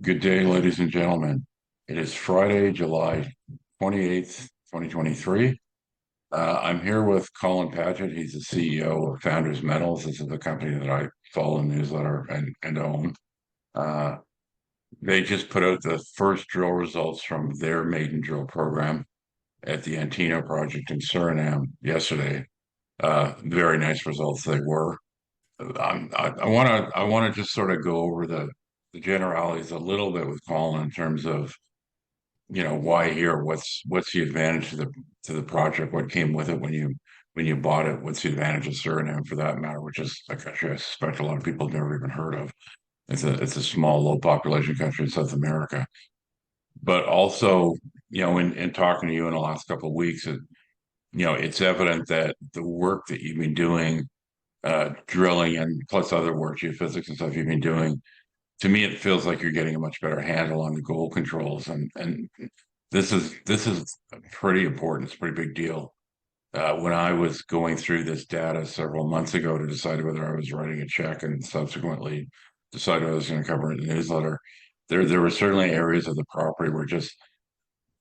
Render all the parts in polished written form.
Good day, ladies and gentlemen. It is Friday, July 28th, 2023. I'm here with Colin Padget. He's the CEO of Founders Metals. This is the company that I follow in the newsletter and own. Uh, they just put out the first drill results from their maiden drill program at the Antino project in Suriname yesterday. Very nice results they were. I want to just sort of go over the generalities a little bit with Colin in terms of why here, what's the advantage to the project, what came with it when you bought it, what's the advantage of Suriname for that matter, which is a country I suspect a lot of people have never even heard of. It's a small, low population country in South America. But also, in talking to you in the last couple of weeks, it's evident that the work that you've been doing, drilling and plus other work, geophysics and stuff you've been doing, to me, it feels like you're getting a much better handle on the goal controls, and this is pretty important. It's a pretty big deal. When I was going through this data several months ago to decide whether I was writing a check and subsequently decided I was going to cover it in the newsletter, there were certainly areas of the property where just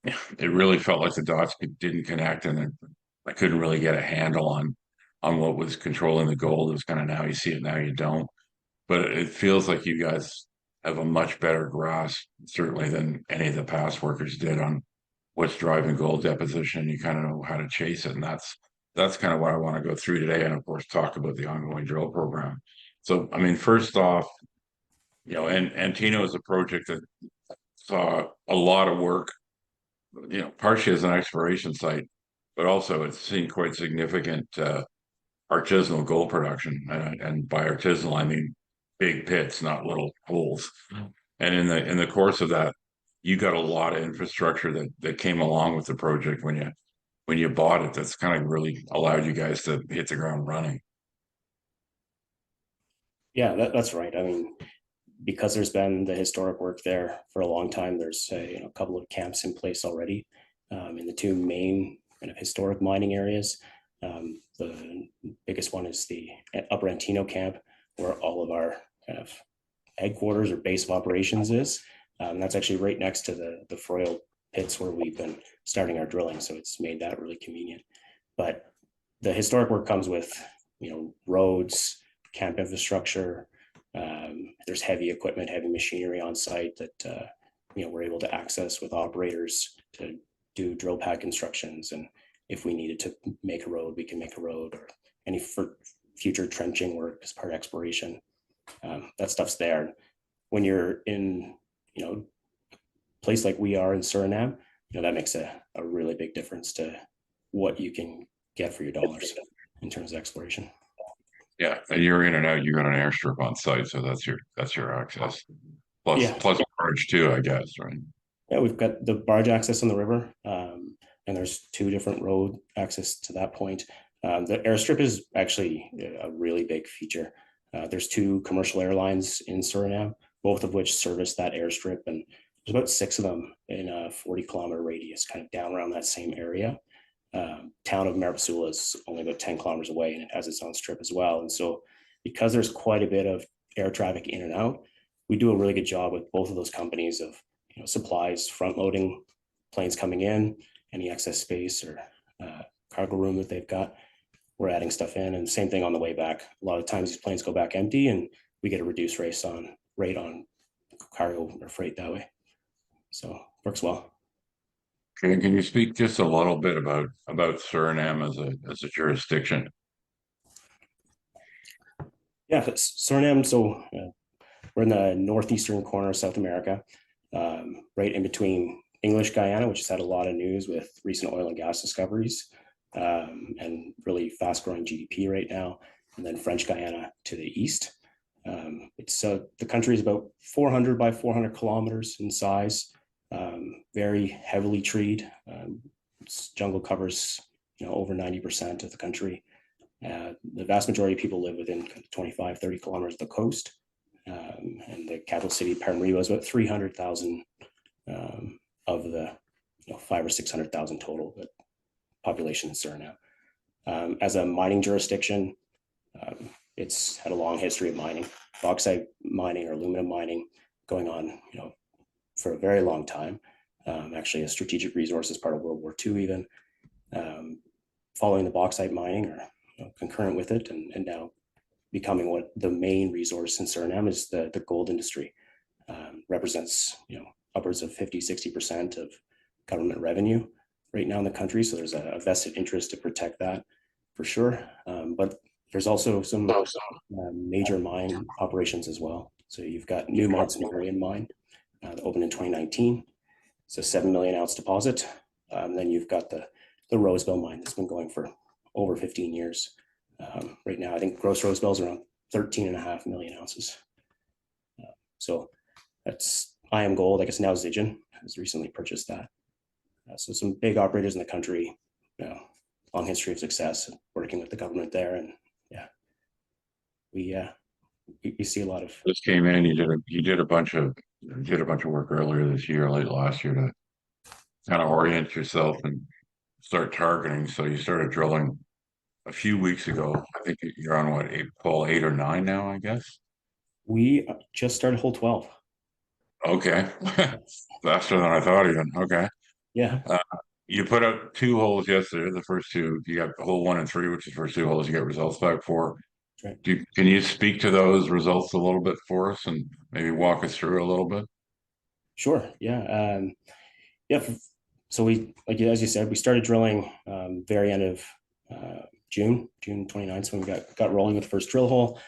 it really felt like the dots didn't connect, and I couldn't really get a handle on what was controlling the gold. It was kind of now you see it, now you don't. But it feels like you guys have a much better grasp, certainly than any of the past workers did, on what's driving gold deposition. You kind of know how to chase it, and that's kind of what I want to go through today, and of course talk about the ongoing drill program. So, I mean, first off, and Antino is a project that saw a lot of work, partially as an exploration site, but also it's seen quite significant artisanal gold production, and by artisanal I mean big pits, not little holes. And in the course of that, you got a lot of infrastructure that came along with the project when you bought it. That's kind of really allowed you guys to hit the ground running. Yeah, that's right. I mean, because there's been the historic work there for a long time, there's a couple of camps in place already in the two main kind of historic mining areas. The biggest one is the Upper Antino camp, where all of our kind of headquarters or base of operations is. That's actually right next to the Froyle pits where we've been starting our drilling, so it's made that really convenient. But the historic work comes with roads, camp infrastructure. There's heavy equipment, heavy machinery on site that we're able to access with operators to do drill pad constructions, and if we needed to make a road, we can make a road, or any future trenching work as part of exploration. That stuff's there. When you're in a place like we are in Suriname, that makes a really big difference to what you can get for your dollars in terms of exploration. Yeah, and you're in and out. You got an airstrip on site, so that's your access. Yeah, Plus barge too, I guess, right? yeah, we've got the barge access on the river, and there's two different road access to that point. The airstrip is actually a really big feature. There's two commercial airlines in Suriname, both of which service that airstrip, and there's about six of them in a 40-kilometer radius, kind of down around that same area. Town of Marabasula is only about 10 kilometers away, and it has its own strip as well. And so, because there's quite a bit of air traffic in and out, we do a really good job with both of those companies of supplies, front loading planes coming in, any excess space or cargo room that they've got. We're adding stuff in, and same thing on the way back. A lot of times these planes go back empty, and we get a reduced rate on cargo or freight that way. So works well. Can you speak just a little bit about Suriname as a jurisdiction? Yeah, Suriname. So we're in the northeastern corner of South America, right in between English Guyana, which has had a lot of news with recent oil and gas discoveries, and really fast-growing GDP right now, and then French Guyana to the east. The country is about 400 by 400 kilometers in size, very heavily treed. Jungle covers over 90% of the country. The vast majority of people live within 25, 30 kilometers of the coast. And the capital city, Paramaribo, is about 300,000 of the 500,000 or 600,000 total population in Suriname. As a mining jurisdiction, it's had a long history of mining, bauxite mining or aluminum mining, going on for a very long time. Actually, a strategic resource as part of World War II, even following the bauxite mining or concurrent with it, and now becoming what the main resource in Suriname is the gold industry. Represents upwards of 50-60% of government revenue right now in the country. So there's a vested interest to protect that for sure. But there's also some major mine operations as well. So you've got Newmont's Marion mine that opened in 2019. It's a 7 million ounce deposit. Then you've got the Rosebell mine that's been going for over 15 years. Right now, I think gross Rosebell is around 13.5 million ounces. So that's IM Gold. I guess now Zijin has recently purchased that. So some big operators in the country, long history of success working with the government there, and we see a lot of. This came in. You did a bunch of work earlier this year, late last year, to kind of orient yourself and start targeting. So you started drilling a few weeks ago. I think you're on what, hole 8 or 9 now, I guess. We just started hole 12. Okay, faster than I thought even. Okay. Yeah. You put out 2 holes yesterday. The first 2, you got hole 1 and 3, which is the first 2 holes you get results back for. Right. Can you speak to those results a little bit for us and maybe walk us through a little bit? Sure. Yeah. Yeah. So we, like as you said, we started drilling very end of June 29th. So we got rolling with the first drill hole.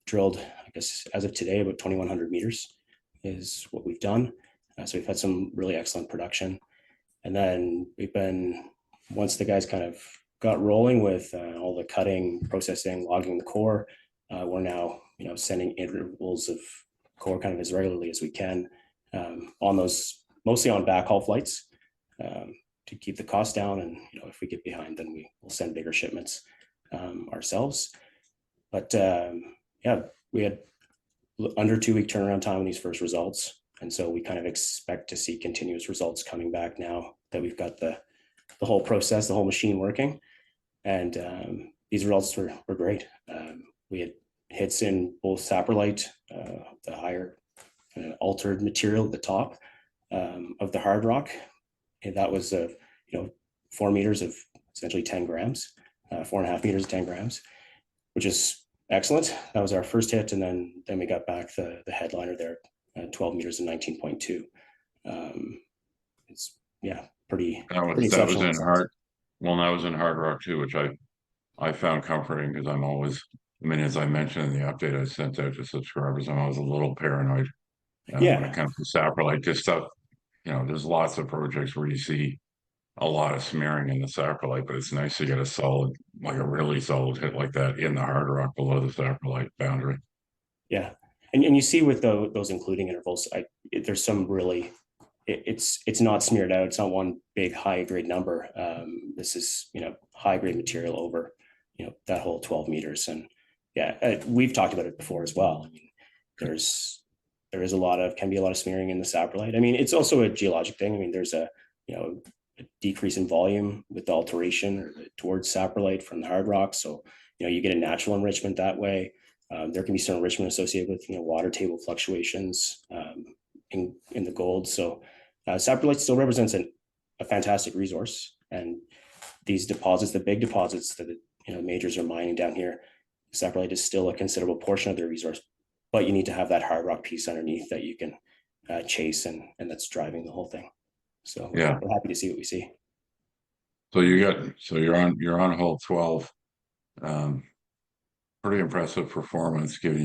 Drilled, I guess, as of today, about 2,100 meters is what we've done. So we've had some really excellent production. And then we've been, once the guys kind of got rolling with all the cutting, processing, logging the core, we're now, sending intervals of core kind of as regularly as we can on those, mostly on backhaul flights to keep the cost down. And, if we get behind, then we'll send bigger shipments ourselves. But yeah, we had under 2-week turnaround time on these first results. And so we kind of expect to see continuous results coming back now that we've got the whole process, the whole machine working. And these results were great. We had hits in both saprolite, the higher altered material at the top of the hard rock. And that was 4 meters of essentially 10 grams, 4.5 meters of 10 grams, which is excellent. That was our first hit. And then we got back the headliner there at 12 meters and 19.2. It's pretty That was in exceptional. that was in hard rock too, which I found comforting because I'm always, as I mentioned in the update I sent out to subscribers, I'm always a little paranoid when it comes to saprolite. This stuff, there's lots of projects where you see a lot of smearing in the saprolite, but it's nice to get a really solid hit like that in the hard rock below the saprolite boundary. Yeah. And you see with those including intervals, there's some really, it's not smeared out. It's not one big high grade number. This is, high grade material over, that whole 12 meters. And we've talked about it before as well. There is can be a lot of smearing in the saprolite. It's also a geologic thing. There's a decrease in volume with the alteration towards saprolite from the hard rock. So, you get a natural enrichment that way. There can be some enrichment associated with, water table fluctuations in the gold. So saprolite still represents a fantastic resource. And these deposits, the big deposits that majors are mining down here, saprolite is still a considerable portion of their resource. But you need to have that hard rock piece underneath that you can chase, and that's driving the whole thing. So we're happy to see what we see. So you're on hole 12. Pretty impressive performance given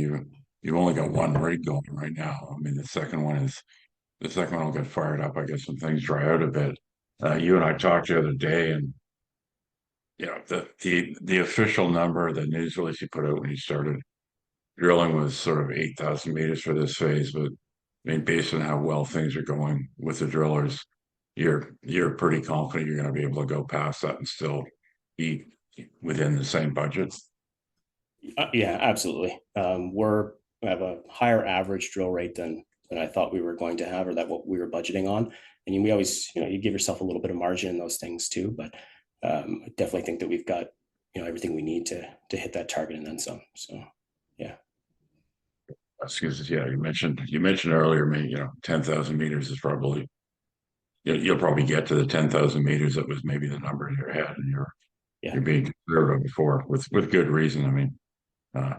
you've only got 1 rig going right now. The second one will get fired up, I guess, when things dry out a bit. You and I talked the other day, and the official number, the news release you put out when you started drilling was sort of 8,000 meters for this phase. But based on how well things are going with the drillers, you're pretty confident you're going to be able to go past that and still be within the same budget. Yeah, absolutely. We have a higher average drill rate than I thought we were going to have, or that what we were budgeting on. And we always, you give yourself a little bit of margin in those things too. But I definitely think that we've got, everything we need to hit that target and then some. So, yeah. excuse me, yeah, you mentioned earlier, maybe, 10,000 meters is probably, you'll probably get to the 10,000 meters. That was maybe the number in your head, and Yeah. you're being conservative before with good reason. I mean, uh,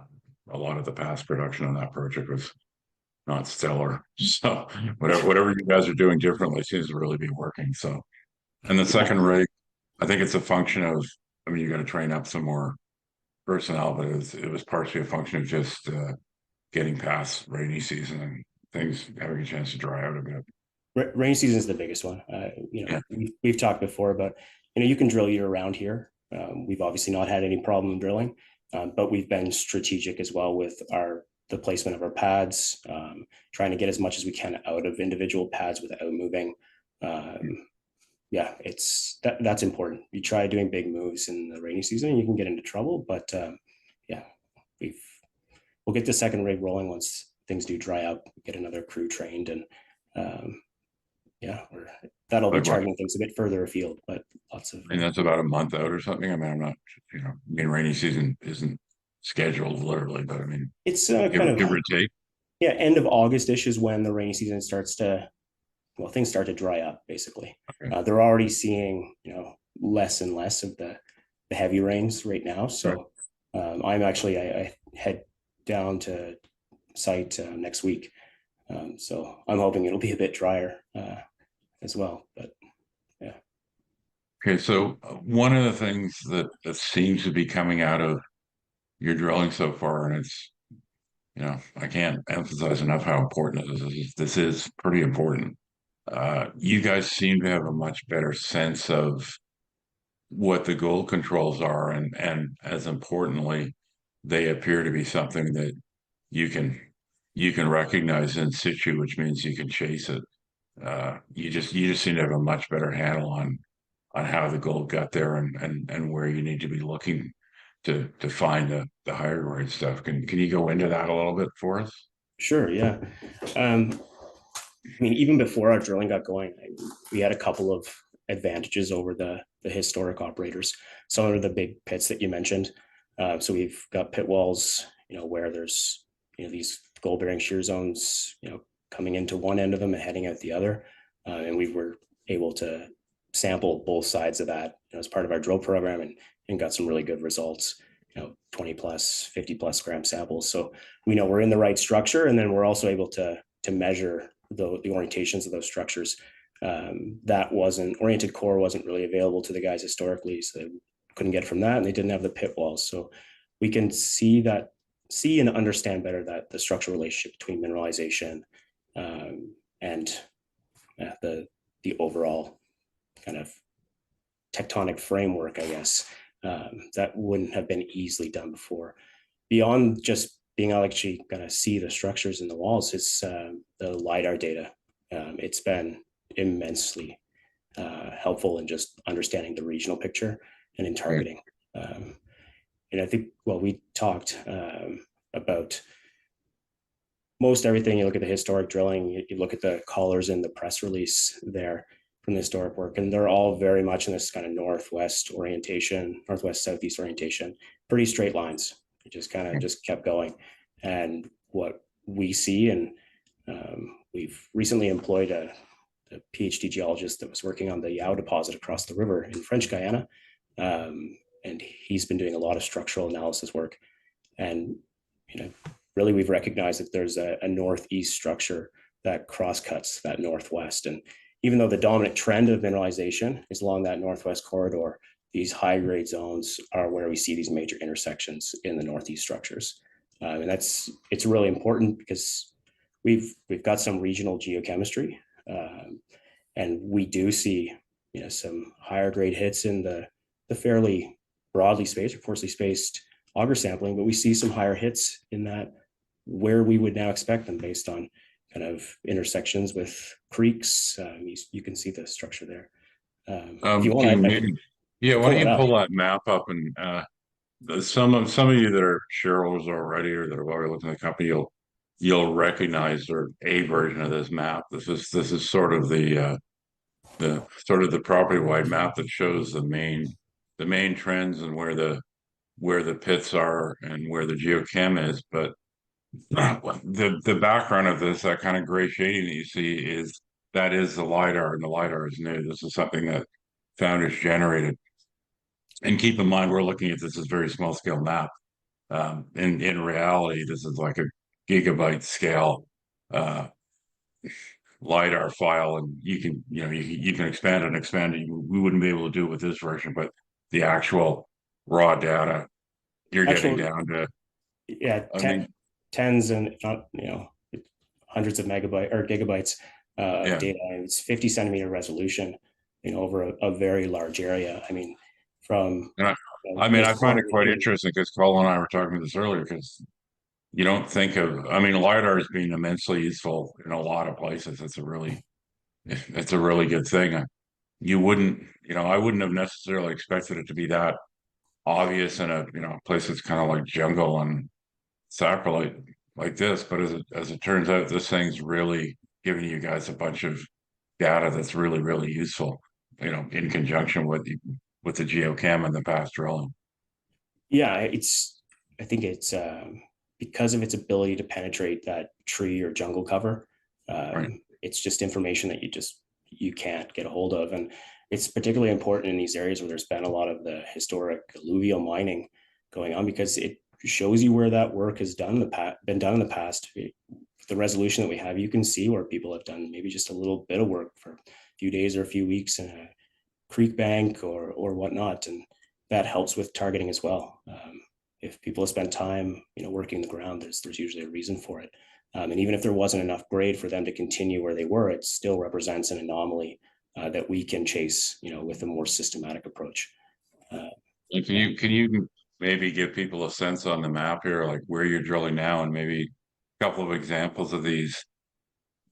a lot of the past production on that project was not stellar. So whatever you guys are doing differently seems to really be working. So, and the Yeah. second rig, I think it's a function of, I mean, you got to train up some more personnel, but it was partially a function of just getting past rainy season and things having a chance to dry out a bit. Rainy season is the biggest one. Yeah, We've talked before about, you can drill year round here. We've obviously not had any problem drilling, but we've been strategic as well with the placement of our pads, trying to get as much as we can out of individual pads without moving. Yeah, that's important. You try doing big moves in the rainy season, and you can get into trouble. But yeah, we'll get the second rig rolling once things do dry up. Get another crew trained, and um, yeah, that'll be like what? targeting things a bit further afield, but lots of And that's about a month out or something. I mean, I'm not, I mean, rainy season isn't scheduled literally, but I mean, it's give, kind of, give or take. yeah, end of August-ish is when the rainy season starts to, well, things start to dry up basically. Okay. They're already seeing, less and less of the heavy rains right now. Right. So I'm actually, I head down to site next week. So I'm hoping it'll be a bit drier as well, but yeah. Okay, so one of the things that seems to be coming out of your drilling so far, and it's, I can't emphasize enough how important it is. This is pretty important. You guys seem to have a much better sense of what the goal controls are, and as importantly, they appear to be something that you can you can recognize in situ, which means you can chase it. You just seem to have a much better handle on how the gold got there, and where you need to be looking to find the higher grade stuff. Can you go into that a little bit for us? Sure, yeah. I mean, even before our drilling got going, we had a couple of advantages over the historic operators. Some of the big pits that you mentioned. So we've got pit walls, where there's these gold bearing shear zones, coming into one end of them and heading out the other, and we were able to sample both sides of that, as part of our drill program, and got some really good results. 20 plus, 50 plus gram samples. So we know we're in the right structure, and then we're also able to measure the orientations of those structures. That wasn't oriented core wasn't really available to the guys historically, so they couldn't get from that, and they didn't have the pit walls. So we can see and understand better that the structural relationship between mineralization and the overall kind of tectonic framework, I guess, that wouldn't have been easily done before. Beyond just being able to actually kind of see the structures in the walls, it's the lidar data. It's been immensely helpful in just understanding the regional picture and in targeting. And I think, well, we talked about most everything. You look at the historic drilling, you look at the collars in the press release there from the historic work, and they're all very much in this kind of northwest southeast orientation, pretty straight lines. It just kind of just kept going. And what we see, and we've recently employed a PhD geologist that was working on the Yao deposit across the river in French Guiana. And he's been doing a lot of structural analysis work. And, really we've recognized that there's a northeast structure that crosscuts that northwest. And even though the dominant trend of mineralization is along that northwest corridor, these high grade zones are where we see these major intersections in the northeast structures. And it's really important because we've got some regional geochemistry, and we do see some higher grade hits in the fairly broadly spaced or coarsely spaced auger sampling, but we see some higher hits in that where we would now expect them based on kind of intersections with creeks. You can see the structure there. If you want, Yeah, I why don't pull it you up. pull that map up, and some of you that are shareholders already, or that have already looked at the company, you'll recognize a version of this map. This is sort of the property wide map that shows the main trends, and where the pits are and where the geochem is. But The background of this, that kind of gray shading that you see that is the lidar, and the lidar is new. This is something that founders generated. And keep in mind, we're looking at this as very small scale map. In reality, this is like a gigabyte scale uh, lidar file, and you can expand it and expand it. We wouldn't be able to do it with this version, but the actual raw data you're getting Actual, down to. yeah, I mean, tens and not, hundreds of megabyte or gigabytes of yeah. data. It's 50 centimeter resolution, over a very large area. I mean, from And I this find corner it quite here. interesting because Colin and I were talking about this earlier because you don't think of, I mean, LiDAR is being immensely useful in a lot of places. It's a really good thing. You wouldn't, I wouldn't have necessarily expected it to be that obvious in a, place that's kind of like jungle and sacralite like this. But as it turns out, this thing's really giving you guys a bunch of data that's really, really useful, in conjunction with the geochem and the past drilling. Yeah, I think it's because of its ability to penetrate that tree or jungle cover. Right. It's just information that you can't get a hold of, and it's particularly important in these areas where there's been a lot of the historic alluvial mining going on, because it shows you where that work has been done in the past. The resolution that we have, you can see where people have done maybe just a little bit of work for a few days or a few weeks in a creek bank or whatnot, and that helps with targeting as well. If people have spent time, working the ground, there's usually a reason for it. And even if there wasn't enough grade for them to continue where they were, it still represents an anomaly that we can chase, with a more systematic approach. And Yeah, can you maybe give people a sense on the map here, like where you're drilling now, and maybe a couple of examples of these,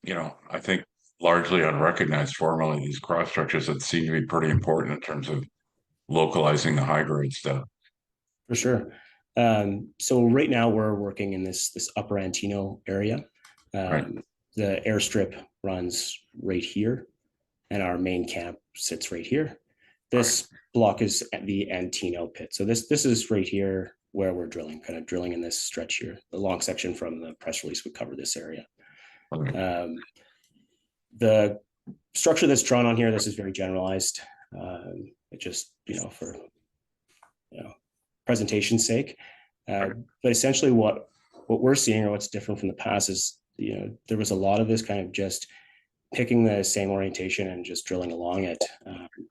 I think largely unrecognized formerly, these cross structures that seem to be pretty important in terms of localizing the high grade stuff. for sure. So right now we're working in this upper Antino area. Right. The airstrip runs right here, and our main camp sits right here. Right. This block is the Antino pit. So this is right here where we're drilling, kind of drilling in this stretch here. The long section from the press release would cover this area. Okay. The structure that's drawn on here, this is very generalized. It just, for presentation's sake. But essentially what we're seeing, or what's different from the past, is, there was a lot of this kind of just picking the same orientation and just drilling along it,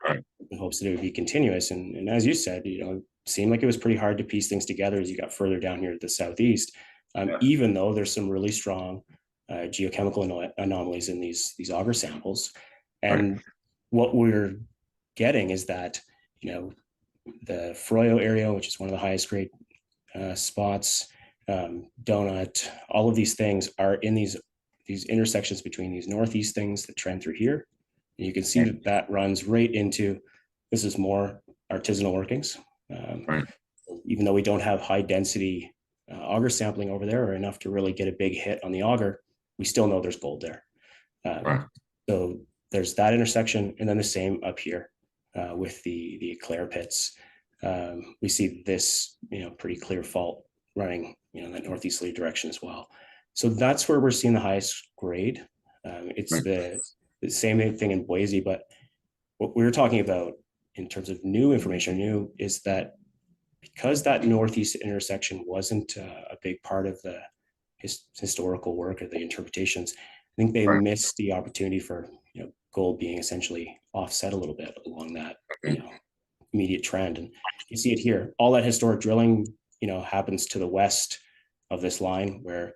Right. in hopes that it would be continuous. And as you said, it seemed like it was pretty hard to piece things together as you got further down here to the southeast, Yeah. even though there's some really strong geochemical anomalies in these auger samples. Right. And what we're getting is that, the Froyo area, which is one of the highest grade spots, Donut, all of these things are in these intersections between these northeast things that trend through here. And you can see that runs right into, this is more artisanal workings. Right. Even though we don't have high density auger sampling over there, or enough to really get a big hit on the auger, we still know there's gold there. Right. So there's that intersection, and then the same up here with the Eclair pits. We see this, pretty clear fault running, that northeasterly direction as well. So that's where we're seeing the highest grade. It's Right. the same thing in Boise, but what we were talking about in terms of new information, is that because that northeast intersection wasn't a big part of the historical work or the interpretations, I think they Right. missed the opportunity for, gold being essentially offset a little bit along that, Okay. immediate trend. And you see it here. All that historic drilling, happens to the west of this line, where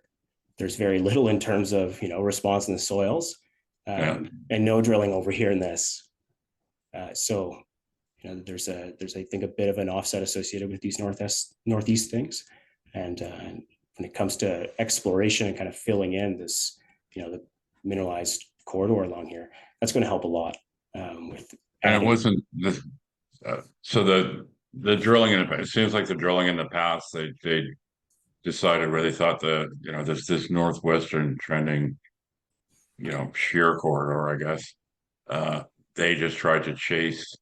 there's very little in terms of, response in the soils, Yeah. and no drilling over here in this. So, there's I think a bit of an offset associated with these northeast things. And when it comes to exploration and kind of filling in this, the mineralized corridor along here, that's going to help a lot with And it adding. wasn't this. So the drilling it seems like the drilling in the past, they decided where they thought this northwestern trending, shear corridor, I guess. Uh, they just tried to chase.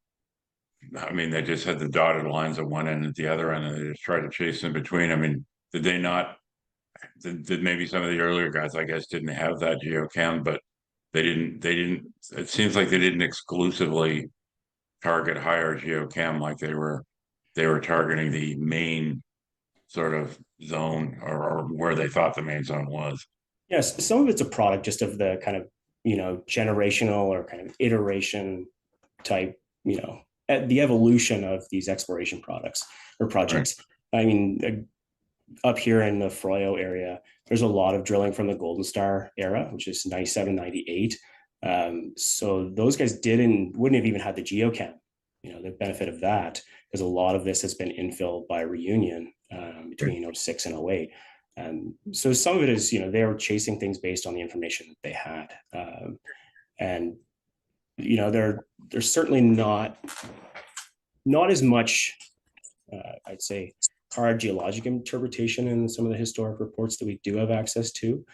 I mean, they just had the dotted lines at one end and at the other end, and they just tried to chase in between. I mean, did they not did maybe some of the earlier guys, I guess, didn't have that geochem, but they didn't. It seems like they didn't exclusively target higher geochem, like they were targeting the main sort of zone, or where they thought the main zone was. Yes, some of it's a product just of the kind of, generational or kind of iteration type, the evolution of these exploration products or Right. projects. I mean, up here in the Froyo area, there's a lot of drilling from the Golden Star era, which is 97, 98. So those guys wouldn't have even had the geochem, the benefit of that, because a lot of this has been infilled by reunion between 06 and 08. So some of it is, they were chasing things based on the information that they had. And, they're certainly not as much, I'd say, hard geologic interpretation in some of the historic reports that we do have access to.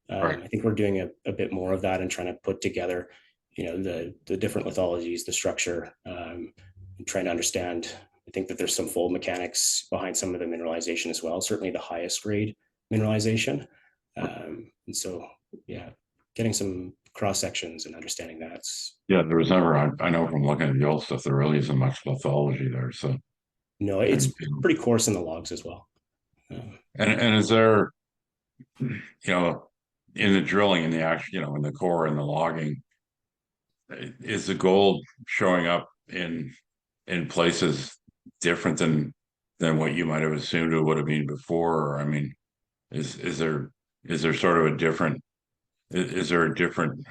Right. I think we're doing a bit more of that and trying to put together, the different lithologies, the structure, and trying to understand. I think that there's some fold mechanics behind some of the mineralization as well. Certainly the highest grade mineralization, and so yeah, getting some cross sections and understanding that's Yeah, there was never. I know from looking at the old stuff, there really isn't much lithology there. So, it's and pretty coarse in the logs as well. and is there, you know, in the drilling, in the action, in the core and the logging, is the gold showing up in places different than what you might have assumed it would have been before? Or, I mean, is there sort of a different is there a different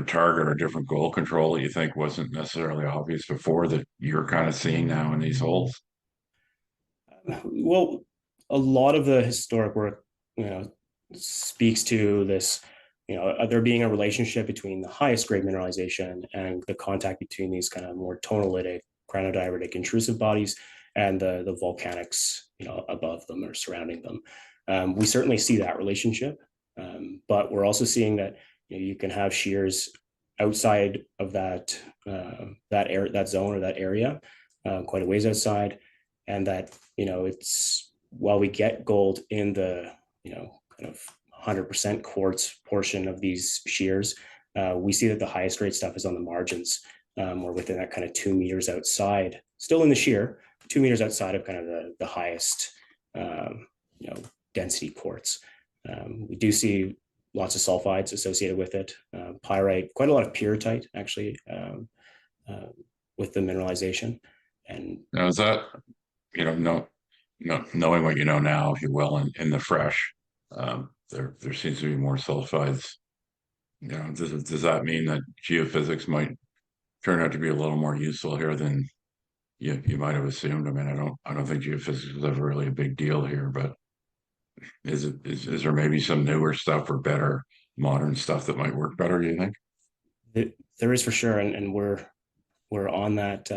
target or different goal control that you think wasn't necessarily obvious before that you're kind of seeing now in these holes? Well, a lot of the historic work, speaks to this, there being a relationship between the highest grade mineralization and the contact between these kind of more tonalitic, granodioritic intrusive bodies and the volcanics, above them or surrounding them. We certainly see that relationship, but we're also seeing that you can have shears outside of that zone or that area, quite a ways outside, and that it's while we get gold in the kind of 100% quartz portion of these shears, we see that the highest grade stuff is on the margins, or within that kind of 2 meters outside, still in the shear, 2 meters outside of kind of the highest you know density quartz. We do see lots of sulfides associated with it, pyrite, quite a lot of pyrrhotite actually, with the mineralization. And Now, is that, no, no, knowing what you know now, if you will, in the fresh, there seems to be more sulfides. Does that mean that geophysics might turn out to be a little more useful here than you might have assumed? I mean, I don't think geophysics is ever really a big deal here, but is there maybe some newer stuff or better modern stuff that might work better, you think? there is for sure, and we're on that,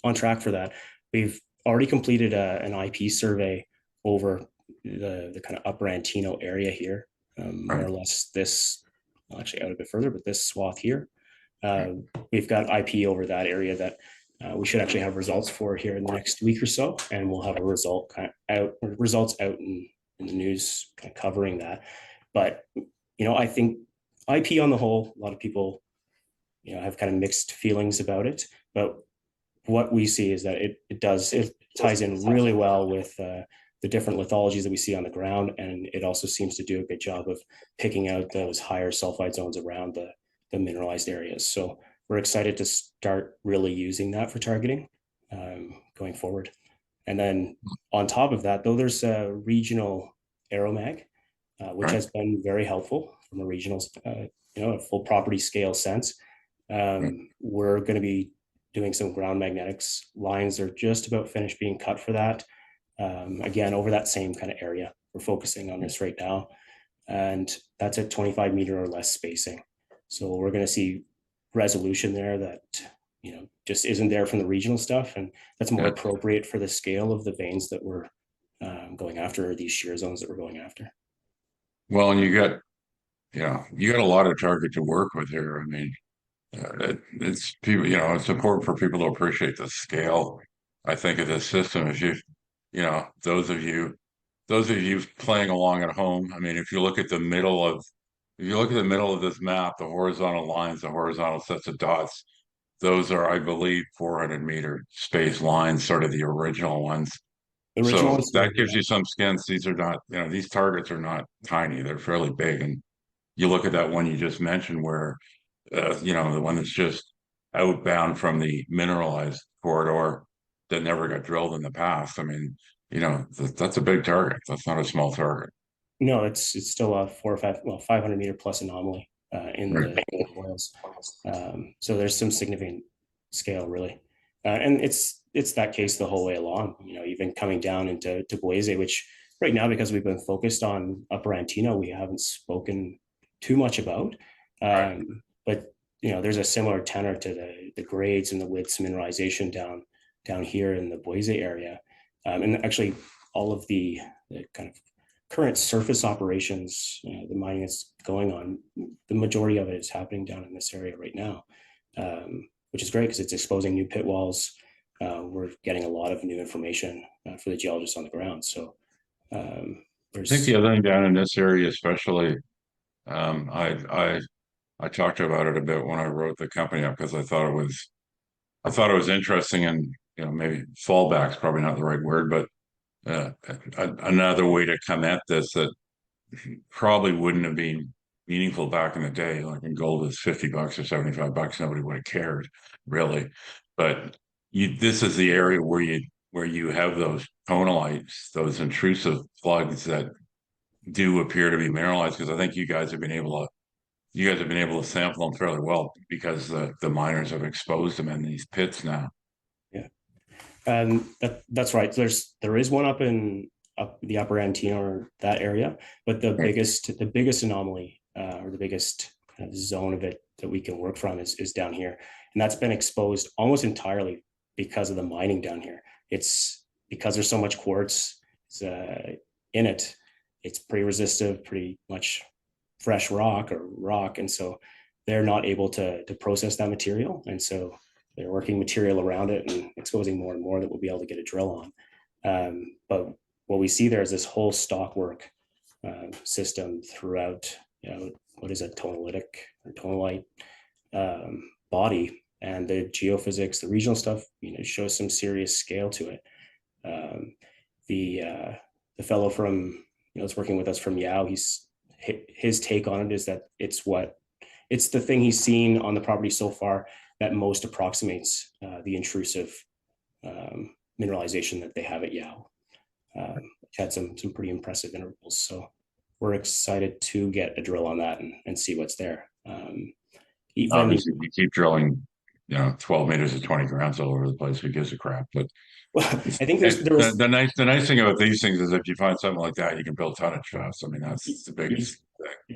on track for that. We've already completed an IP survey over the kind of upper Antino area here, more Right. or less this, well, actually out a bit further, but this swath here. Right. We've got IP over that area that we should actually have results for here in the next week or so, and we'll have a results out in the news kind of covering that. But I think IP on the whole, a lot of people have kind of mixed feelings about it, but what we see is that it ties in really well with the different lithologies that we see on the ground, and it also seems to do a good job of picking out those higher sulfide zones around the mineralized areas. So we're excited to start really using that for targeting, going forward. And then on top of that, though, there's a regional aeromag, which Right. has been very helpful from a regional, a full property scale sense. Right. We're going to be doing some ground magnetics. Lines are just about finished being cut for that. Again, over that same kind of area. We're focusing on this right now. And that's at 25-meter or less spacing. So we're going to see resolution there that, just isn't there from the regional stuff. And that's more Yeah. appropriate for the scale of the veins that we're going after, or these shear zones that we're going after. Well, and you got a lot of target to work with here. I mean, it's people, it's important for people to appreciate the scale. I think of this system, as those of you those of you playing along at home, I mean, if you look at the middle of this map, the horizontal lines, the horizontal sets of dots, those are, I believe, 400-meter space lines, sort of the original ones. The original So ones that were, gives you some sense. These are not, these targets are not tiny. They're fairly big. And you look at that one you just mentioned where, the one that's just outbound from the mineralized corridor that never got drilled in the past. I mean, that's a big target. That's not a small target. no, it's still a 500 meter plus anomaly in Right. the oils. So there's some significant scale really. And it's that case the whole way along, even coming down into Boise, which right now, because we've been focused on Upper Antino, we haven't spoken too much about. Right. But there's a similar tenor to the grades and the widths mineralization down here in the Boise area. And actually all of the kind of current surface operations, the mining that's going on, the majority of it is happening down in this area right now, which is great because it's exposing new pit walls. We're getting a lot of new information for the geologists on the ground. So I think there's, the other thing down in this area, especially, um, I, I, I talked about it a bit when I wrote the company up because I thought it was interesting and, maybe fallback's probably not the right word, but another way to come at this that probably wouldn't have been meaningful back in the day. Like when gold was $50 or $75, nobody would have cared really. But this is the area where you have those tonalites, those intrusive plugs that do appear to be mineralized. Because I think you guys have been able to sample them fairly well because the miners have exposed them in these pits now. yeah. That's right. There is one up the Upper Antino or that area, but Right. the biggest anomaly or the biggest kind of zone of it that we can work from is down here, and that's been exposed almost entirely because of the mining down here. It's because there's so much quartz in it. It's pretty resistive, pretty much fresh rock, and so they're not able to process that material, and so they're working material around it and exposing more and more that we'll be able to get a drill on. But what we see there is this whole stockwork system throughout, what is a tonalitic or tonalite body, and the geophysics, the regional stuff, shows some serious scale to it. Um, the fellow from that's working with us from Yao, his take on it is that it's the thing he's seen on the property so far that most approximates the intrusive mineralization that they have at Yao, which had some pretty impressive intervals. So we're excited to get a drill on that and see what's there. Even Obviously, you keep drilling, 12 meters at 20 grams all over the place. Who gives a crap? But well, I think there the, was the nice thing about these things is if you find something like that, you can build tonnage fast. I mean, that's the biggest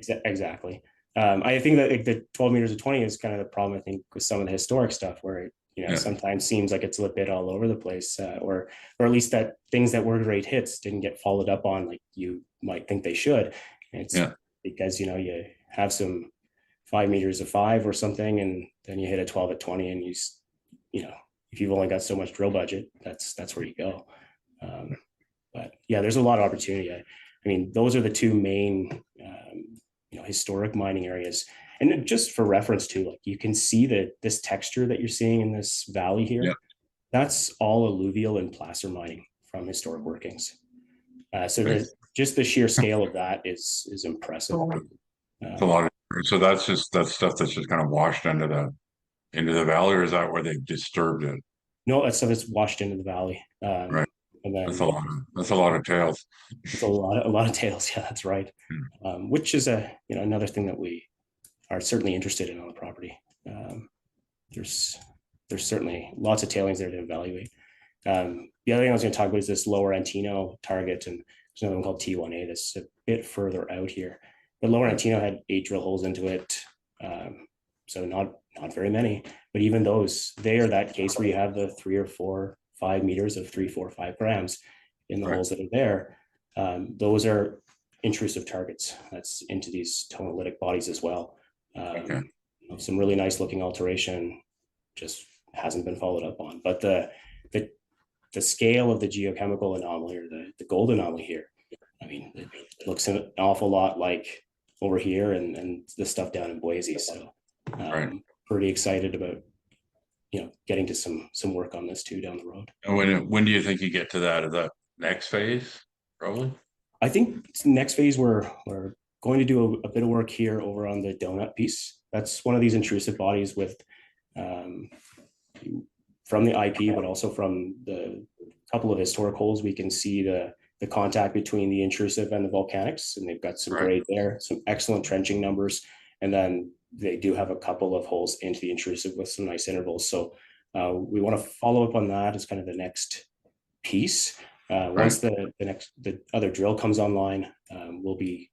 thing. exactly. I think that like, the 12 meters of 20 is kind of the problem, I think, with some of the historic stuff where it, Yeah, sometimes seems like it's a bit all over the place, or at least that things that were great hits didn't get followed up on like you might think they should. And it's yeah, because, you have some 5 meters of 5 or something, and then you hit a 12 at 20 and if you've only got so much drill budget, that's where you go. But yeah, there's a lot of opportunity. I mean, those are the two main, historic mining areas. And just for reference too, like you can see that this texture that you're seeing in this valley yeah. here, that's all alluvial and placer mining from historic workings. So Right. just the sheer scale of that is impressive. It's a Um, lot of, so that's stuff that's just kind of washed into the valley, or is that where they've disturbed it? no, that stuff is washed into the valley. Right. And That's then a lot of tails. it's a lot of tails. Yeah, that's right. Hmm. Which is another thing that we are certainly interested in on the property. Um, there's there's certainly lots of tailings there to evaluate. The other thing I was going to talk about is this lower Antino target, and there's another one called T1A that's a bit further out here. But lower Right. Antino had 8 drill holes into it, so not very many. But even those, they are that case where you have the 3 or 4, 5 meters of 3, 4, 5 grams in the Right. holes that are there. Those are intrusive targets. That's into these tonalitic bodies as well. Okay. Some really nice looking alteration just hasn't been followed up on. But the scale of the geochemical anomaly or the gold anomaly here mean, it looks an awful lot like over here and the stuff down in Boise. So Right. pretty excited about, getting to some work on this too down the road. And when do you think you get to that? Is that next phase? Probably. I think next phase we're going to do a bit of work here over on the donut piece. That's one of these intrusive bodies with um, from the IP, but also from the couple of historic holes, we can see the contact between the intrusive and the volcanics, and they've got some Right. grade there, some excellent trenching numbers, and then they do have a couple of holes into the intrusive with some nice intervals. So we want to follow up on that as kind of the next piece. Once Right. the other drill comes online, we'll be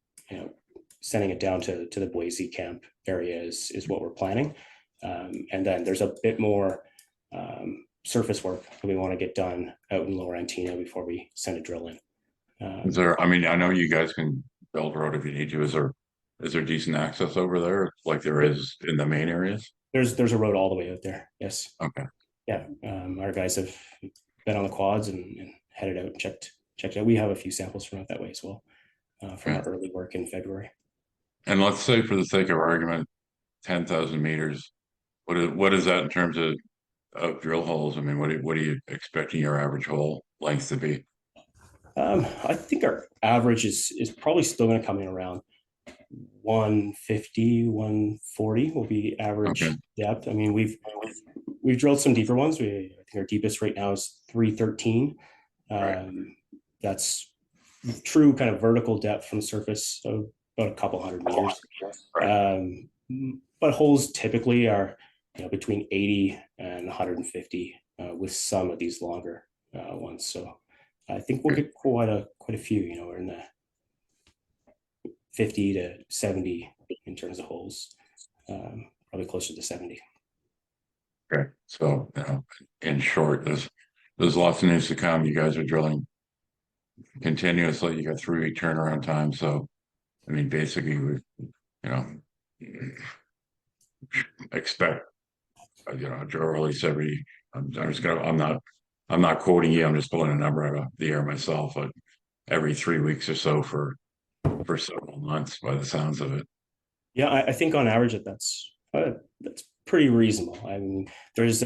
sending it down to the Boise camp area is what we're planning, and then there's a bit more surface work that we want to get done out in Lower Antina before we send a drill in. Is there, I mean, I know you guys can build a road if you need to. Is there decent access over there like there is in the main areas? There's a road all the way out there. Yes. Okay. Yeah. Our guys have been on the quads and headed out and checked out. We have a few samples from out that way as well, from Okay. our early work in February. And let's say for the sake of argument, 10,000 meters, what is that in terms of drill holes? I mean, what are you expecting your average hole length to be? I think our average is probably still going to come in around 150, 140 will be Okay. average depth. I mean, we've drilled some deeper ones. I think our deepest right now is 313. Right. That's true kind of vertical depth from surface of about a couple hundred meters. Right. But holes typically are between 80 and 150 with some of these longer ones. So I think we'll get quite a few. We're in the 50 to 70 in terms of holes, probably closer to 70. Okay. So, in short, there's lots of news to come. You guys are drilling continuously. You got 3 week turnaround time. So, I mean, basically, you know, expect, a drill release every. I'm just gonna. I'm not quoting you. I'm just pulling a number out of the air myself. But every 3 weeks or so for several months, by the sounds of it. Yeah, I think on average that's pretty reasonable. I mean, there's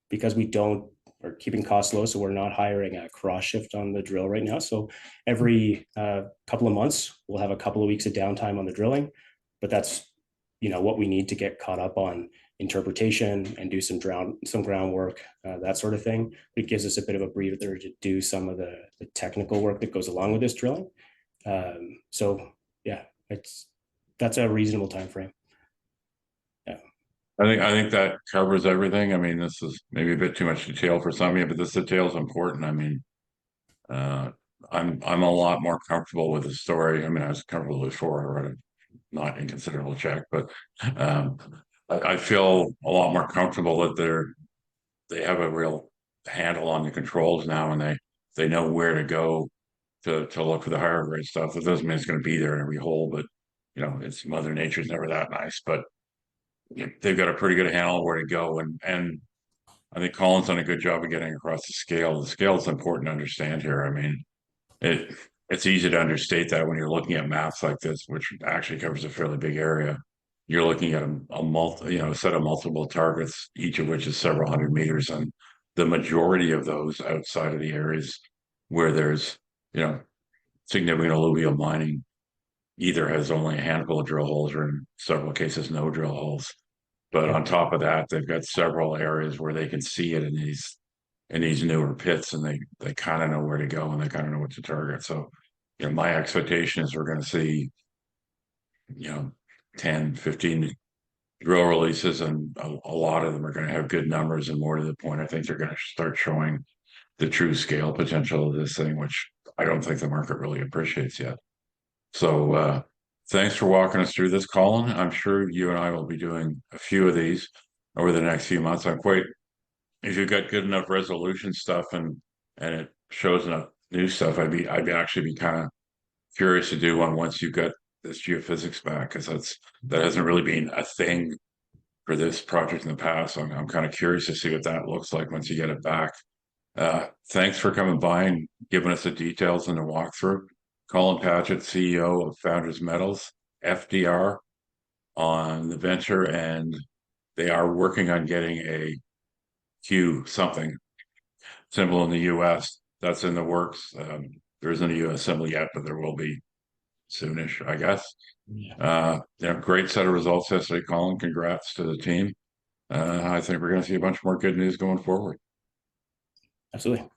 because we don't are keeping costs low, so we're not hiring a cross shift on the drill right now. So every couple of months, we'll have a couple of weeks of downtime on the drilling, but that's what we need to get caught up on interpretation and do some groundwork, that sort of thing. It gives us a bit of a breather to do some of the technical work that goes along with this drilling. So yeah, that's a reasonable time frame. Yeah. I think that covers everything. I mean, this is maybe a bit too much detail for some of you, but this detail is important. I mean, uh, I'm a lot more comfortable with the story. I mean, I was comfortable before I wrote a not inconsiderable check, but um, I feel a lot more comfortable that they have a real handle on the controls now, and they know where to go to look for the higher grade stuff. That doesn't mean it's going to be there in every hole, but it's Mother Nature's never that nice. But they've got a pretty good handle on where to go, and I think Colin's done a good job of getting across the scale. The scale is important to understand here. I mean, it it's easy to understate that when you're looking at maps like this, which actually covers a fairly big area. You're looking at a set of multiple targets, each of which is several hundred meters, and the majority of those outside of the areas where there's you know significant alluvial mining either has only a handful of drill holes or in several cases no drill holes. But Yeah. on top of that, they've got several areas where they can see it in these newer pits, and they kind of know where to go and they kind of know what to target. So, my expectation is we're going to see, you know, 10, 15 drill releases, and a lot of them are going to have good numbers. And more to the point, I think they're going to start showing the true scale potential of this thing, which I don't think the market really appreciates yet. So, thanks for walking us through this, Colin. I'm sure you and I will be doing a few of these over the next few months. If you've got good enough resolution stuff and it shows enough new stuff, I'd actually be kind of curious to do one once you got this geophysics back, because that hasn't really been a thing for this project in the past. I'm kind of curious to see what that looks like once you get it back. Thanks for coming by and giving us the details and the walkthrough. Colin Padget, CEO of Founders Metals, FDR, on the venture, and they are working on getting a Q something symbol in the US. That's in the works. There isn't a US symbol yet, but there will be soonish, I guess. Yeah. Great set of results yesterday, Colin. Congrats to the team. I think we're going to see a bunch more good news going forward. Absolutely.